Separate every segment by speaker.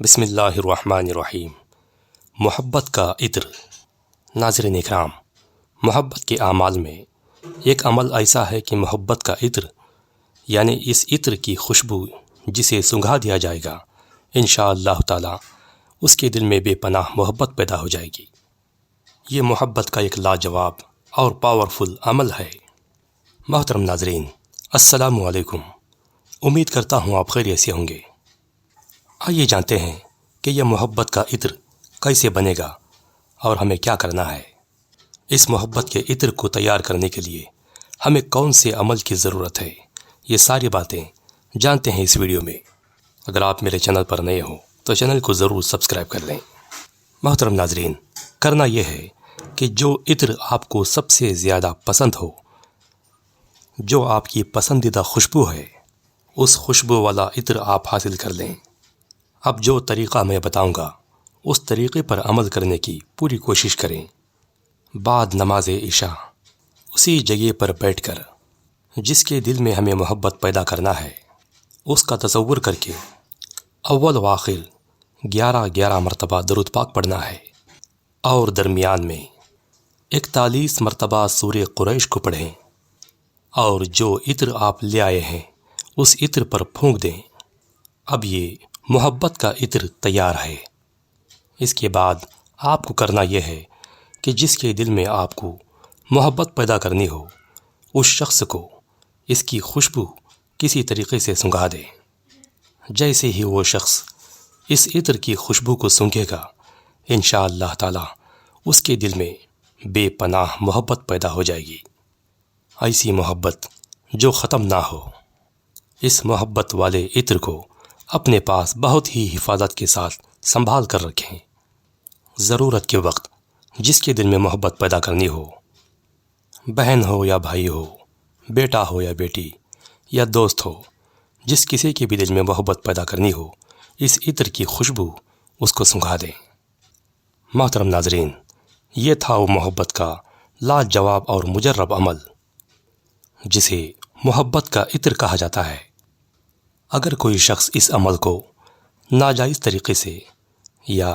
Speaker 1: بسم اللہ الرحمن الرحیم۔ محبت کا عطر۔ ناظرین اکرام، محبت کے اعمال میں ایک عمل ایسا ہے کہ محبت کا عطر یعنی اس عطر کی خوشبو جسے سنگھا دیا جائے گا انشاءاللہ تعالی اس کے دل میں بے پناہ محبت پیدا ہو جائے گی۔ یہ محبت کا ایک لاجواب اور پاورفل عمل ہے۔ محترم ناظرین، السلام علیکم۔ امید کرتا ہوں آپ خیریت سے ہوں گے۔ آئیے جانتے ہیں کہ یہ محبت کا عطر کیسے بنے گا اور ہمیں کیا کرنا ہے۔ اس محبت کے عطر کو تیار کرنے کے لیے ہمیں کون سے عمل کی ضرورت ہے، یہ ساری باتیں جانتے ہیں اس ویڈیو میں۔ اگر آپ میرے چینل پر نئے ہو تو چینل کو ضرور سبسکرائب کر لیں۔ محترم ناظرین، کرنا یہ ہے کہ جو عطر آپ کو سب سے زیادہ پسند ہو، جو آپ کی پسندیدہ خوشبو ہے، اس خوشبو والا عطر آپ حاصل کر لیں۔ اب جو طریقہ میں بتاؤں گا اس طریقے پر عمل کرنے کی پوری کوشش کریں۔ بعد نماز عشاء اسی جگہ پر بیٹھ کر جس کے دل میں ہمیں محبت پیدا کرنا ہے اس کا تصور کر کے اول و آخر 11 مرتبہ درود پاک پڑھنا ہے، اور درمیان میں 41 مرتبہ سورہ قریش کو پڑھیں، اور جو عطر آپ لے آئے ہیں اس عطر پر پھونک دیں۔ اب یہ محبت کا عطر تیار ہے۔ اس کے بعد آپ کو کرنا یہ ہے کہ جس کے دل میں آپ کو محبت پیدا کرنی ہو اس شخص کو اس کی خوشبو کسی طریقے سے سنگھا دیں۔ جیسے ہی وہ شخص اس عطر کی خوشبو کو سونگھے گا انشاءاللہ تعالی اس کے دل میں بے پناہ محبت پیدا ہو جائے گی، ایسی محبت جو ختم نہ ہو۔ اس محبت والے عطر کو اپنے پاس بہت ہی حفاظت کے ساتھ سنبھال کر رکھیں۔ ضرورت کے وقت جس کے دل میں محبت پیدا کرنی ہو، بہن ہو یا بھائی ہو، بیٹا ہو یا بیٹی یا دوست ہو، جس کسی کے بھی دل میں محبت پیدا کرنی ہو اس عطر کی خوشبو اس کو سنگھا دیں۔ محترم ناظرین، یہ تھا وہ محبت کا لاجواب اور مجرب عمل جسے محبت کا عطر کہا جاتا ہے۔ اگر کوئی شخص اس عمل کو ناجائز طریقے سے یا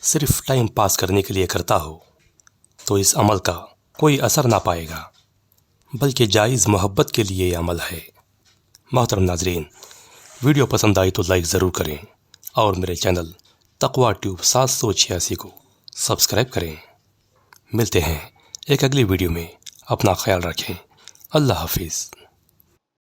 Speaker 1: صرف ٹائم پاس کرنے کے لیے کرتا ہو تو اس عمل کا کوئی اثر نہ پائے گا، بلکہ جائز محبت کے لیے یہ عمل ہے۔ محترم ناظرین، ویڈیو پسند آئی تو لائک ضرور کریں اور میرے چینل تقویٰ ٹیوب 786 کو سبسکرائب کریں۔ ملتے ہیں ایک اگلی ویڈیو میں، اپنا خیال رکھیں۔ اللہ حافظ۔